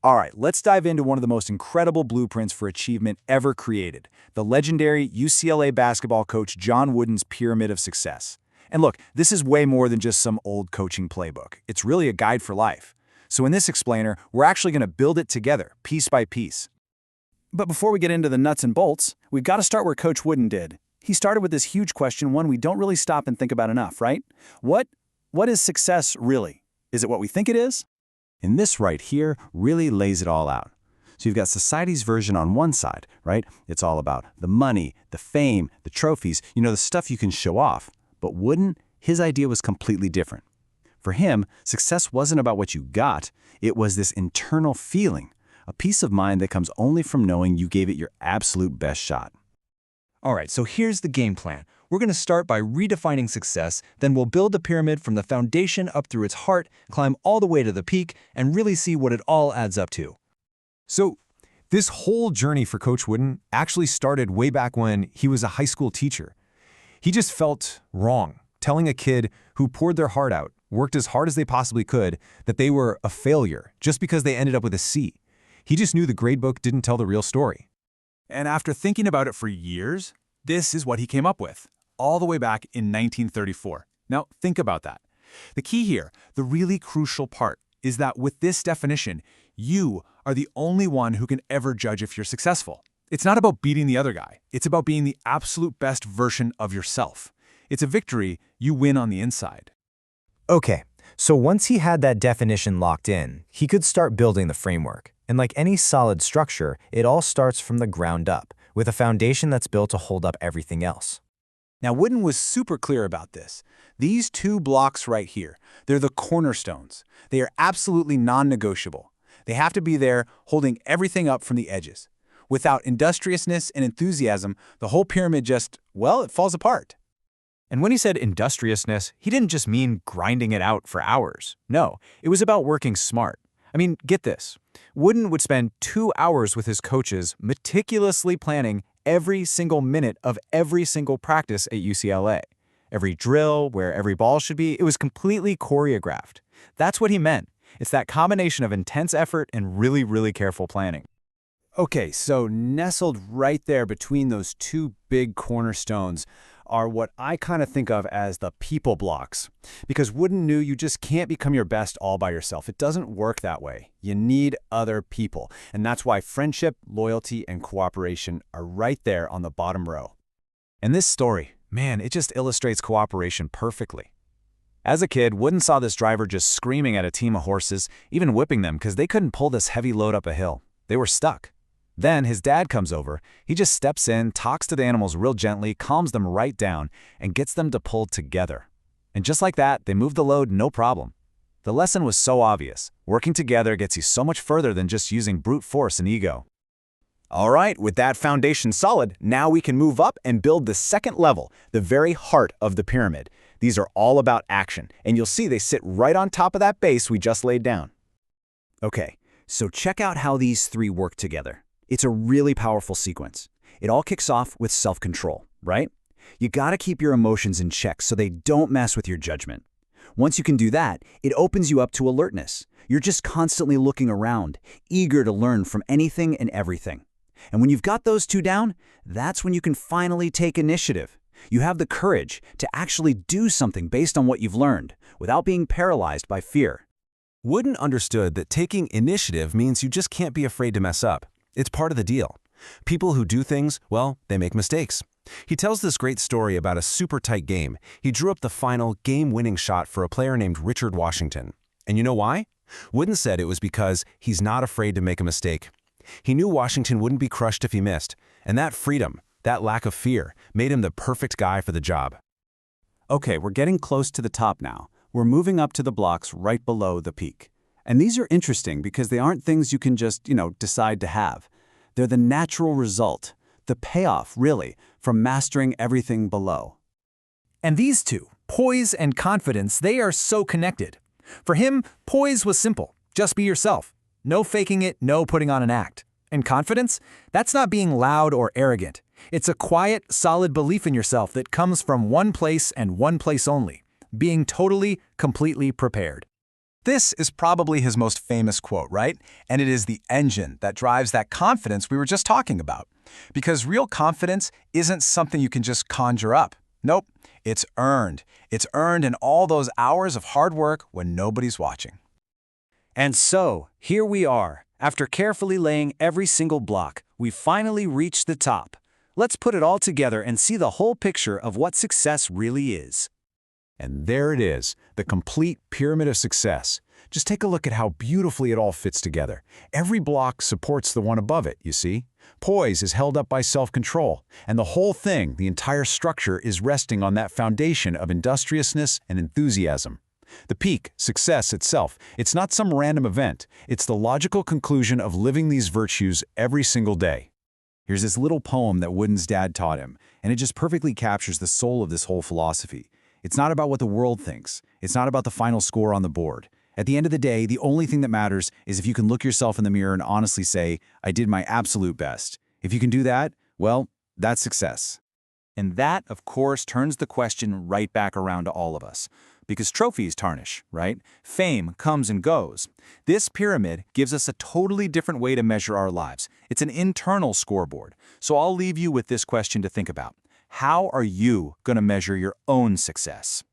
All right, let's dive into one of the most incredible blueprints for achievement ever created, the legendary UCLA basketball coach John Wooden's Pyramid of Success. And look, this is way more than just some old coaching playbook. It's really a guide for life. So in this explainer, we're actually going to build it together, piece by piece. But before we get into the nuts and bolts, we've got to start where Coach Wooden did. He started with this huge question, one we don't really stop and think about enough, right? What is success really? Is it what we think it is? And this right here really lays it all out. So you've got society's version on one side, right? It's all about the money, the fame, the trophies, the stuff you can show off. But Wooden, his idea was completely different. For him, success wasn't about what you got. It was this internal feeling, a peace of mind that comes only from knowing you gave it your absolute best shot. All right, so here's the game plan. We're going to start by redefining success, then we'll build the pyramid from the foundation up through its heart, climb all the way to the peak, and really see what it all adds up to. So this whole journey for Coach Wooden actually started way back when he was a high school teacher. He just felt wrong telling a kid who poured their heart out, worked as hard as they possibly could, that they were a failure just because they ended up with a C. He just knew the gradebook didn't tell the real story. And after thinking about it for years, this is what he came up with, all the way back in 1934. Now, think about that. The key here, the really crucial part, is that with this definition, you are the only one who can ever judge if you're successful. It's not about beating the other guy. It's about being the absolute best version of yourself. It's a victory you win on the inside. Okay, so once he had that definition locked in, he could start building the framework. And like any solid structure, it all starts from the ground up, with a foundation that's built to hold up everything else. Now, Wooden was super clear about this. These two blocks right here, they're the cornerstones. They are absolutely non-negotiable. They have to be there holding everything up from the edges. Without industriousness and enthusiasm, the whole pyramid just, well, it falls apart. And when he said industriousness, he didn't just mean grinding it out for hours. No, it was about working smart. I mean, get this. Wooden would spend 2 hours with his coaches meticulously planning every single minute of every single practice at UCLA. Every drill, where every ball should be, it was completely choreographed. That's what he meant. It's that combination of intense effort and really, really careful planning. Okay, so nestled right there between those two big cornerstones are what I kind of think of as the people blocks. Because Wooden knew you just can't become your best all by yourself. It doesn't work that way. You need other people. And that's why friendship, loyalty, and cooperation are right there on the bottom row. And this story, man, it just illustrates cooperation perfectly. As a kid, Wooden saw this driver just screaming at a team of horses, even whipping them because they couldn't pull this heavy load up a hill. They were stuck. Then his dad comes over, he just steps in, talks to the animals real gently, calms them right down, and gets them to pull together. And just like that, they move the load no problem. The lesson was so obvious. Working together gets you so much further than just using brute force and ego. All right, with that foundation solid, now we can move up and build the second level, the very heart of the pyramid. These are all about action, and you'll see they sit right on top of that base we just laid down. Okay, so check out how these three work together. It's a really powerful sequence. It all kicks off with self-control, right? You gotta keep your emotions in check so they don't mess with your judgment. Once you can do that, it opens you up to alertness. You're just constantly looking around, eager to learn from anything and everything. And when you've got those two down, that's when you can finally take initiative. You have the courage to actually do something based on what you've learned, without being paralyzed by fear. Wooden understood that taking initiative means you just can't be afraid to mess up. It's part of the deal. People who do things, well, they make mistakes. He tells this great story about a super tight game. He drew up the final game-winning shot for a player named Richard Washington. And you know why? Wooden said it was because he's not afraid to make a mistake. He knew Washington wouldn't be crushed if he missed, and that freedom, that lack of fear, made him the perfect guy for the job. Okay, we're getting close to the top now. We're moving up to the blocks right below the peak. And these are interesting because they aren't things you can just, decide to have. They're the natural result, the payoff, really, from mastering everything below. And these two, poise and confidence, they are so connected. For him, poise was simple. Just be yourself. No faking it, no putting on an act. And confidence? That's not being loud or arrogant. It's a quiet, solid belief in yourself that comes from one place and one place only, being totally, completely prepared. This is probably his most famous quote, right? And it is the engine that drives that confidence we were just talking about. Because real confidence isn't something you can just conjure up. Nope, it's earned. It's earned in all those hours of hard work when nobody's watching. And so, here we are. After carefully laying every single block, we finally reached the top. Let's put it all together and see the whole picture of what success really is. And there it is, the complete pyramid of success. Just take a look at how beautifully it all fits together. Every block supports the one above it, you see? Poise is held up by self-control, and the whole thing, the entire structure, is resting on that foundation of industriousness and enthusiasm. The peak, success itself, it's not some random event. It's the logical conclusion of living these virtues every single day. Here's this little poem that Wooden's dad taught him, and it just perfectly captures the soul of this whole philosophy. It's not about what the world thinks. It's not about the final score on the board. At the end of the day, the only thing that matters is if you can look yourself in the mirror and honestly say, I did my absolute best. If you can do that, well, that's success. And that, of course, turns the question right back around to all of us. Because trophies tarnish, right? Fame comes and goes. This pyramid gives us a totally different way to measure our lives. It's an internal scoreboard. So I'll leave you with this question to think about. How are you going to measure your own success?